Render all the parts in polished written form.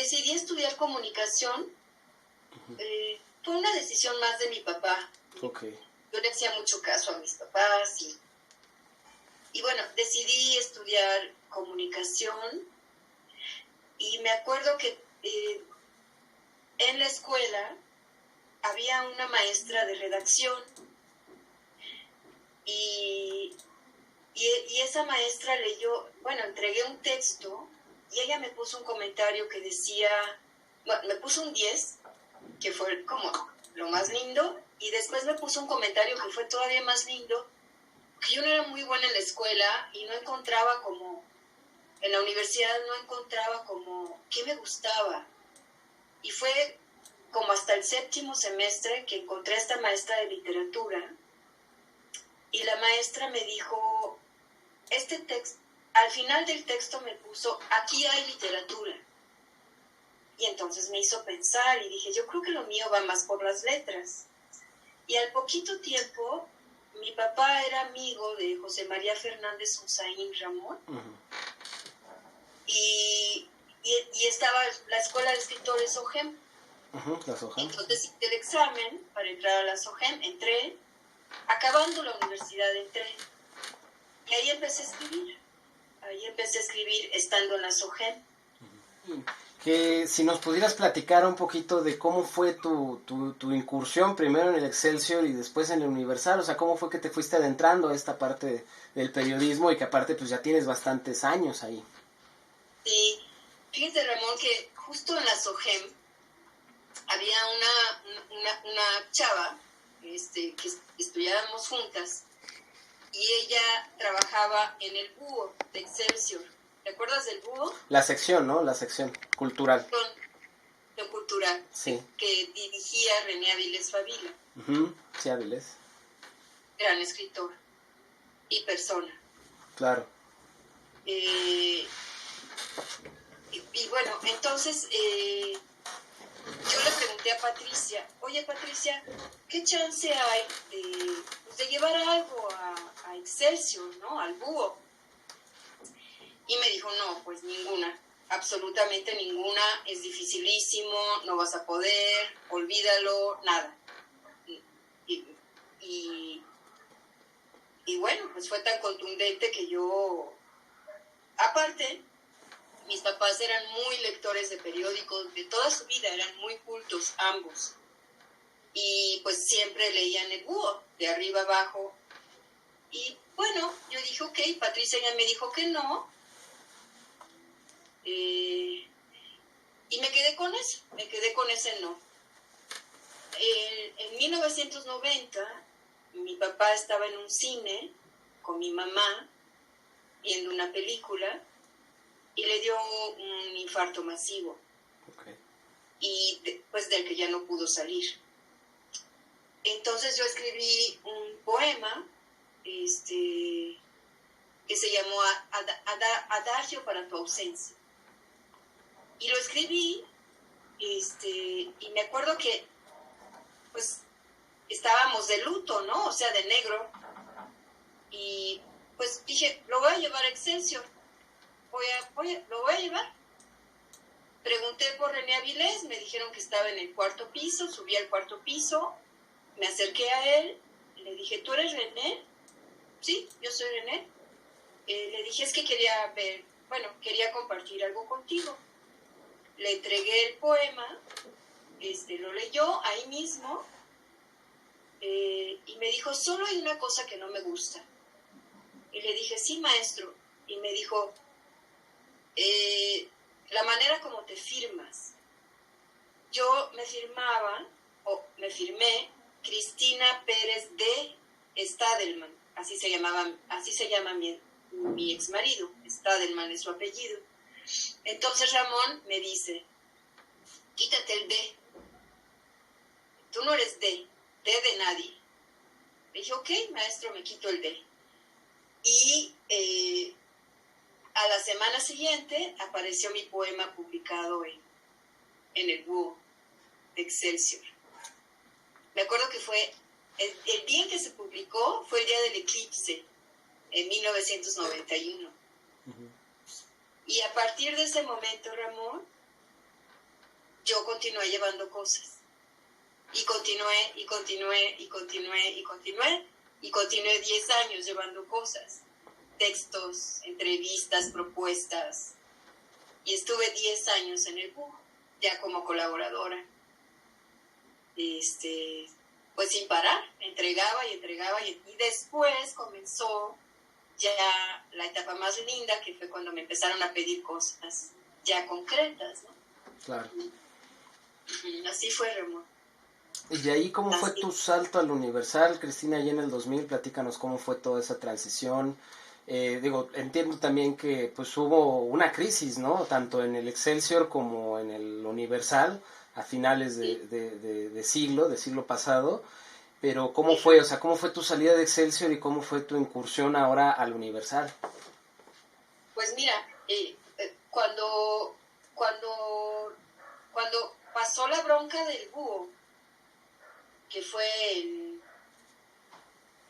decidí estudiar comunicación. Fue una decisión más de mi papá. Okay. Yo le hacía mucho caso a mis papás y bueno, decidí estudiar comunicación y me acuerdo que en la escuela había una maestra de redacción y esa maestra leyó, bueno, entregué un texto y ella me puso un comentario que decía, bueno, me puso un 10, que fue como lo más lindo, y después me puso un comentario que fue todavía más lindo, que yo no era muy buena en la escuela y no encontraba como, en la universidad no encontraba como qué me gustaba. Y fue como hasta el 7º semestre que encontré a esta maestra de literatura y la maestra me dijo, este texto, al final del texto me puso, aquí hay literatura. Y entonces me hizo pensar y dije, yo creo que lo mío va más por las letras. Y al poquito tiempo, mi papá era amigo de José María Fernández Unzaín Ramón. Uh-huh. Y estaba la Escuela de Escritores OGEM. Uh-huh, la SOGEM. Entonces hice el examen para entrar a la SOGEM, entré, acabando la universidad entré. Y ahí empecé a escribir. Ahí empecé a escribir estando en la SOGEM. Uh-huh. Que si nos pudieras platicar un poquito de cómo fue tu incursión, primero en el Excelsior y después en el Universal, o sea, cómo fue que te fuiste adentrando a esta parte del periodismo y que aparte pues ya tienes bastantes años ahí. Sí, fíjate Ramón que justo en la SOGEM había una chava que estudiábamos juntas y ella trabajaba en el Búho de Excelsior. ¿Te acuerdas del Búho? La sección, ¿no? La sección cultural. Sección cultural. Sí. Que dirigía René Avilés Favila. Uh-huh. Sí, Avilés. Gran escritor y persona. Claro. Y bueno, entonces yo le pregunté a Patricia, oye Patricia, ¿qué chance hay de llevar algo a Excelsior, ¿no? Al Búho. Y me dijo, no, pues ninguna, absolutamente ninguna, es dificilísimo, no vas a poder, olvídalo, nada. Y bueno, pues fue tan contundente que yo, aparte, mis papás eran muy lectores de periódicos, de toda su vida, eran muy cultos ambos. Y pues siempre leían el Búho, de arriba abajo. Y bueno, yo dije, ok, Patricia ya me dijo que no. Y me quedé con eso, me quedé con ese no. En 1990, mi papá estaba en un cine con mi mamá, viendo una película, y le dio un infarto masivo. Okay. Y pues del que ya no pudo salir. Entonces yo escribí un poema que se llamó Adagio para tu ausencia. Y lo escribí y me acuerdo que pues estábamos de luto, ¿no? O sea, de negro. Y pues dije, lo voy a llevar a Excelsior. Lo voy a llevar. Pregunté por René Avilés, me dijeron que estaba en el 4º piso, subí al 4º piso, me acerqué a él, le dije, ¿tú eres René? Sí, yo soy René. Le dije, es que quería compartir algo contigo. Le entregué el poema, lo leyó ahí mismo, y me dijo, solo hay una cosa que no me gusta. Y le dije, sí, maestro. Y me dijo, la manera como te firmas. Yo me firmé Cristina Pérez de Stadelman, así se llama mi ex marido, Stadelman es su apellido. Entonces Ramón me dice, quítate el D, tú no eres D de nadie. Le dije, ok, maestro, me quito el D. Y a la semana siguiente apareció mi poema publicado en el Búho de Excelsior. Me acuerdo que fue el día en que se publicó, fue el día del eclipse, en 1991. Uh-huh. Y a partir de ese momento, Ramón, yo continué llevando cosas. Y continué, y continué, y continué, y continué. Y continué 10 años llevando cosas. Textos, entrevistas, propuestas. Y estuve 10 años en el búho, ya como colaboradora. Pues sin parar, entregaba y entregaba. Y después comenzó ya la etapa más linda, que fue cuando me empezaron a pedir cosas ya concretas, ¿no? Claro. Así fue, Ramón. Y de ahí, ¿cómo fue tu salto al Universal, Cristina, allí en el 2000? Platícanos cómo fue toda esa transición. Entiendo también que pues hubo una crisis, ¿no? Tanto en el Excelsior como en el Universal, a finales de siglo pasado. Pero ¿cómo fue? O sea, ¿cómo fue tu salida de Excelsior y cómo fue tu incursión ahora al Universal? Pues mira, cuando pasó la bronca del búho, que fue en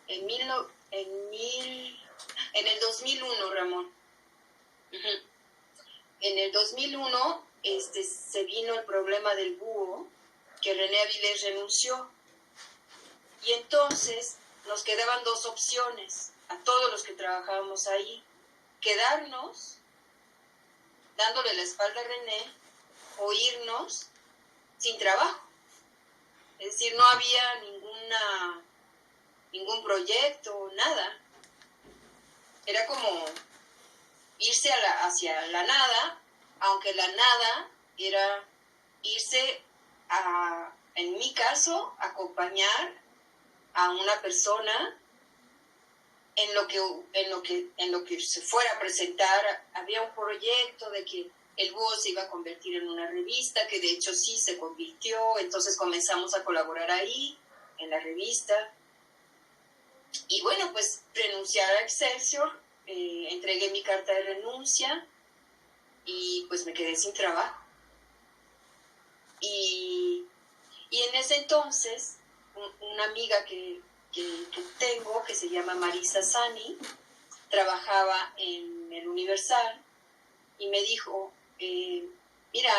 el 2001, Ramón. En el 2001 se vino el problema del búho, que René Avilés renunció. Y entonces nos quedaban 2 opciones a todos los que trabajábamos ahí: quedarnos dándole la espalda a René o irnos sin trabajo. Es decir, no había ningún proyecto, nada. Era como irse hacia la nada, aunque la nada era irse en mi caso, acompañar a una persona en lo que se fuera a presentar. Había un proyecto de que el búho se iba a convertir en una revista, que de hecho sí se convirtió. Entonces comenzamos a colaborar ahí, en la revista. Y bueno, pues renunciar a Excelsior, entregué mi carta de renuncia y pues me quedé sin trabajo. Y en ese entonces, una amiga que tengo, que se llama Marisa Sani, trabajaba en el Universal y me dijo, mira,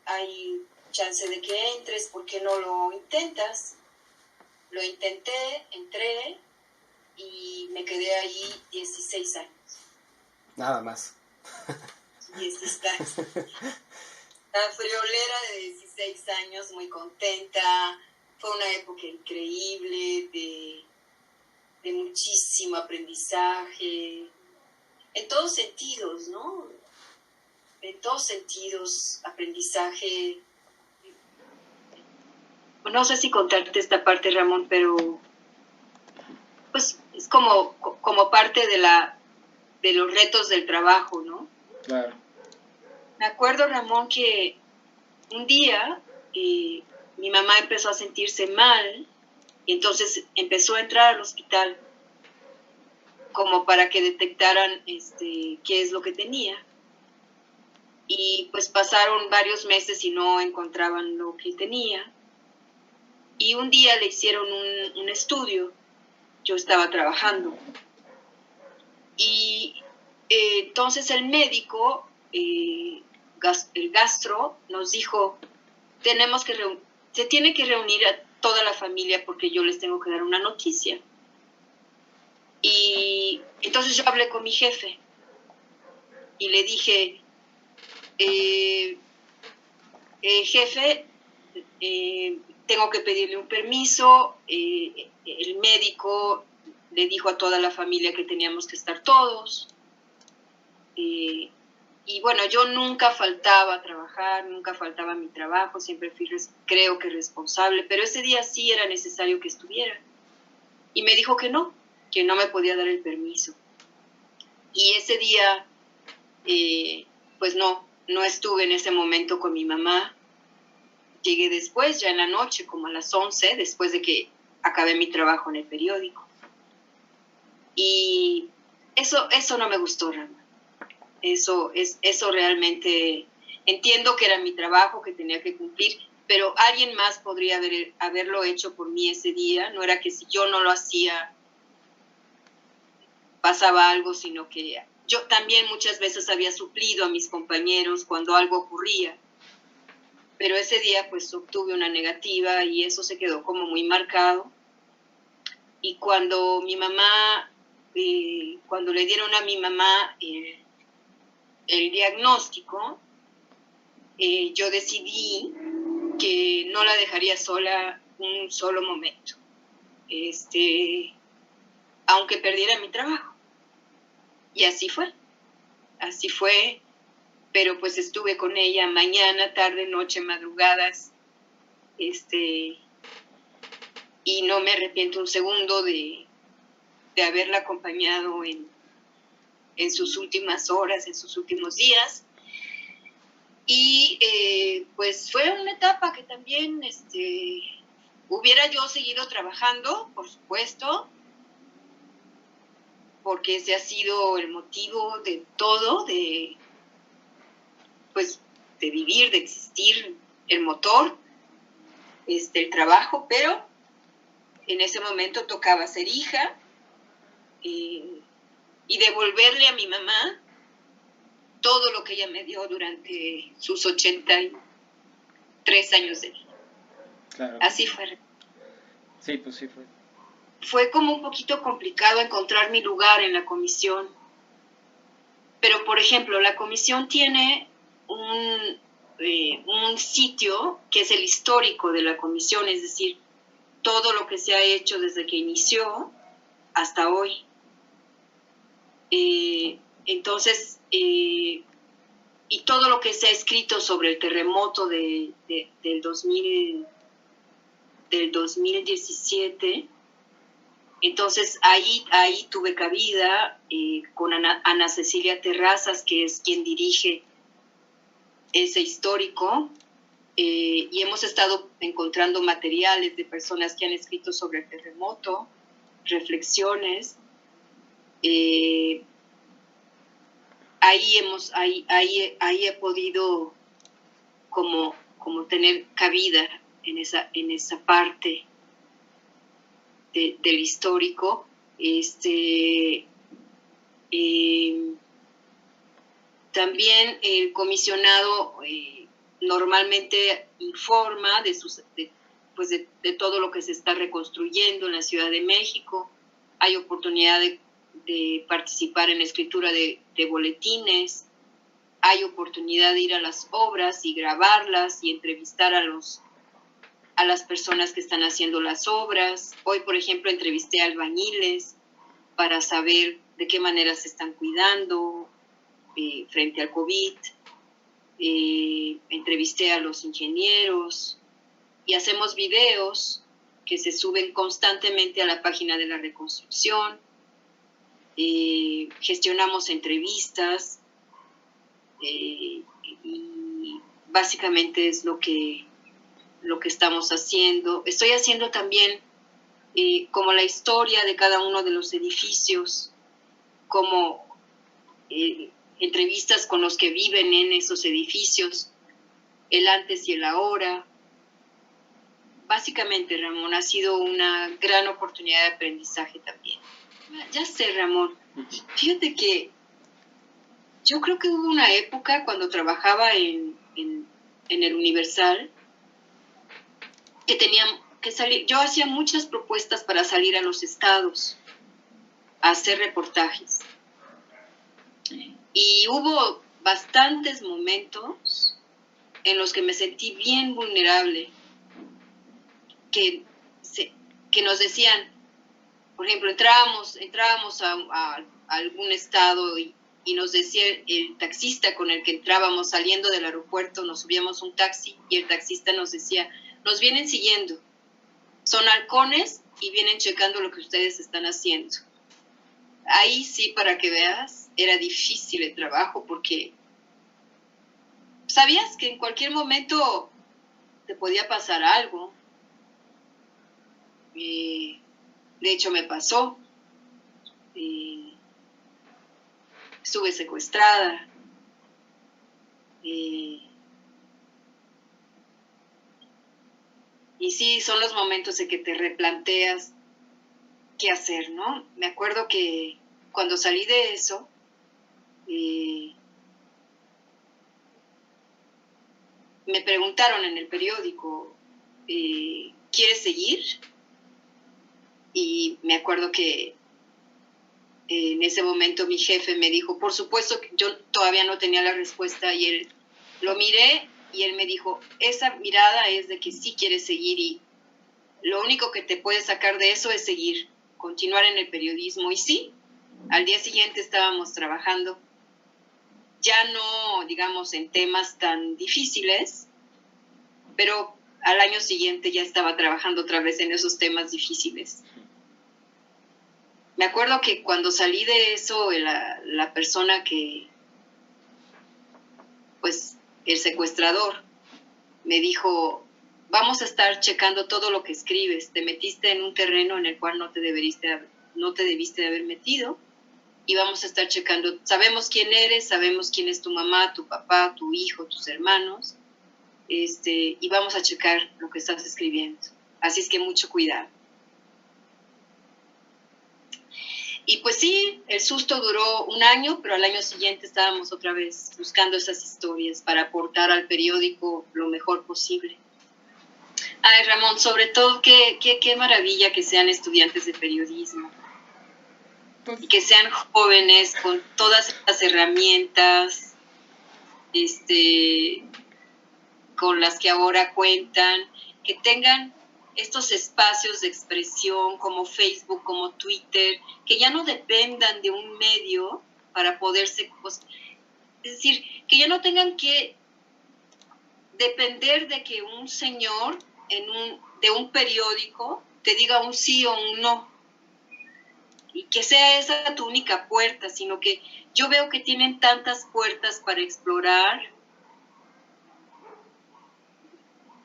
hay chance de que entres, ¿por qué no lo intentas? Lo intenté, entré y me quedé ahí 16 años. Nada más. 16 años. La friolera de 16 años, muy contenta. Fue una época increíble de muchísimo aprendizaje, en todos sentidos, ¿no? En todos sentidos, aprendizaje. No sé si contarte esta parte, Ramón, pero pues es como parte de los retos del trabajo, ¿no? Claro. Me acuerdo, Ramón, que un día mi mamá empezó a sentirse mal y entonces empezó a entrar al hospital como para que detectaran qué es lo que tenía. Y pues pasaron varios meses y no encontraban lo que tenía. Y un día le hicieron un estudio. Yo estaba trabajando. Y entonces el médico, el gastro, nos dijo, se tiene que reunir a toda la familia porque yo les tengo que dar una noticia. Y entonces yo hablé con mi jefe y le dije, jefe, tengo que pedirle un permiso. El médico le dijo a toda la familia que teníamos que estar todos. Y bueno, yo nunca faltaba a trabajar, nunca faltaba a mi trabajo, siempre fui, creo que responsable, pero ese día sí era necesario que estuviera. Y me dijo que no me podía dar el permiso. Y ese día, pues no estuve en ese momento con mi mamá. Llegué después, ya en la noche, como a las 11, después de que acabé mi trabajo en el periódico. Y eso no me gustó, Ramón. Eso realmente, entiendo que era mi trabajo, que tenía que cumplir, pero alguien más podría haberlo hecho por mí ese día. No era que si yo no lo hacía pasaba algo, sino que yo también muchas veces había suplido a mis compañeros cuando algo ocurría. pero ese día pues obtuve una negativa y eso se quedó como muy marcado. Y cuando mi mamá, cuando le dieron a mi mamá el diagnóstico, yo decidí que no la dejaría sola un solo momento, aunque perdiera mi trabajo. Y así fue, pero pues estuve con ella mañana, tarde, noche, madrugadas, y no me arrepiento un segundo de haberla acompañado en sus últimas horas, en sus últimos días. Y pues fue una etapa que también hubiera yo seguido trabajando, por supuesto, porque ese ha sido el motivo de todo, pues de vivir, de existir, el motor, el trabajo, pero en ese momento tocaba ser hija y devolverle a mi mamá todo lo que ella me dio durante sus 83 años de vida. Claro. Así fue. Sí, pues sí fue. Fue como un poquito complicado encontrar mi lugar en la comisión. Pero, por ejemplo, la comisión tiene un sitio que es el histórico de la comisión, es decir, todo lo que se ha hecho desde que inició hasta hoy. Entonces, y todo lo que se ha escrito sobre el terremoto del 2017, entonces ahí tuve cabida con Ana Cecilia Terrazas, que es quien dirige ese histórico, y hemos estado encontrando materiales de personas que han escrito sobre el terremoto, reflexiones. Ahí he podido como tener cabida en esa parte del histórico. También el comisionado normalmente informa de todo lo que se está reconstruyendo en la Ciudad de México. Hay oportunidad de participar en la escritura de boletines, hay oportunidad de ir a las obras y grabarlas y entrevistar a las personas que están haciendo las obras. Hoy, por ejemplo, entrevisté a albañiles para saber de qué manera se están cuidando frente al COVID. Entrevisté a los ingenieros y hacemos videos que se suben constantemente a la página de la reconstrucción. Gestionamos entrevistas y básicamente es lo que estamos haciendo. Estoy haciendo también como la historia de cada uno de los edificios, como entrevistas con los que viven en esos edificios, el antes y el ahora. Básicamente, Ramón, ha sido una gran oportunidad de aprendizaje también. Ya sé, Ramón, fíjate que yo creo que hubo una época cuando trabajaba en el Universal que tenía que salir. Yo hacía muchas propuestas para salir a los estados a hacer reportajes. Y hubo bastantes momentos en los que me sentí bien vulnerable, que nos decían, por ejemplo, entrábamos a algún estado y nos decía el taxista con el que entrábamos saliendo del aeropuerto, nos subíamos un taxi y el taxista nos decía, nos vienen siguiendo, son halcones y vienen checando lo que ustedes están haciendo. Ahí sí, para que veas, era difícil el trabajo porque sabías que en cualquier momento te podía pasar algo. De hecho, me pasó. Estuve secuestrada. Y sí, son los momentos en que te replanteas qué hacer, ¿no? Me acuerdo que cuando salí de eso, me preguntaron en el periódico, ¿quieres seguir? Y me acuerdo que en ese momento mi jefe me dijo, por supuesto que yo todavía no tenía la respuesta, y él lo miré y él me dijo, esa mirada es de que sí quieres seguir, y lo único que te puede sacar de eso es seguir, continuar en el periodismo. Y sí, al día siguiente estábamos trabajando, ya no, digamos, en temas tan difíciles, pero al año siguiente ya estaba trabajando otra vez en esos temas difíciles. Me acuerdo que cuando salí de eso, la persona que, pues, el secuestrador, me dijo, vamos a estar checando todo lo que escribes, te metiste en un terreno en el cual no te debiste de haber metido, y vamos a estar checando, sabemos quién eres, sabemos quién es tu mamá, tu papá, tu hijo, tus hermanos, y vamos a checar lo que estás escribiendo. Así es que mucho cuidado. Y pues sí, el susto duró un año, pero al año siguiente estábamos otra vez buscando esas historias para aportar al periódico lo mejor posible. Ay, Ramón, sobre todo, qué maravilla que sean estudiantes de periodismo y que sean jóvenes con todas estas herramientas con las que ahora cuentan, que tengan estos espacios de expresión como Facebook, como Twitter, que ya no dependan de un medio para poderse... Es decir, que ya no tengan que depender de que un señor de un periódico te diga un sí o un no, y que sea esa tu única puerta, sino que yo veo que tienen tantas puertas para explorar,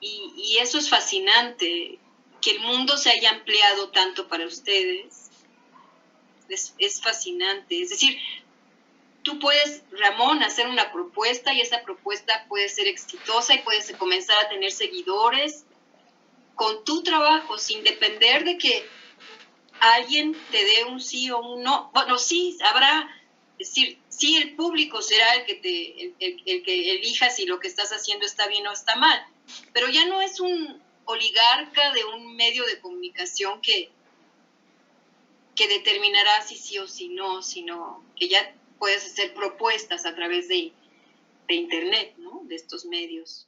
y eso es fascinante, que el mundo se haya ampliado tanto para ustedes, es fascinante. Es decir, tú puedes, Ramón, hacer una propuesta, y esa propuesta puede ser exitosa y puedes comenzar a tener seguidores con tu trabajo, sin depender de que alguien te dé un sí o un no. Bueno, sí, habrá, es decir, sí, el público será el que elija si lo que estás haciendo está bien o está mal, pero ya no es un oligarca de un medio de comunicación que determinará si sí o si no, sino que ya puedes hacer propuestas a través de internet, ¿no? De estos medios.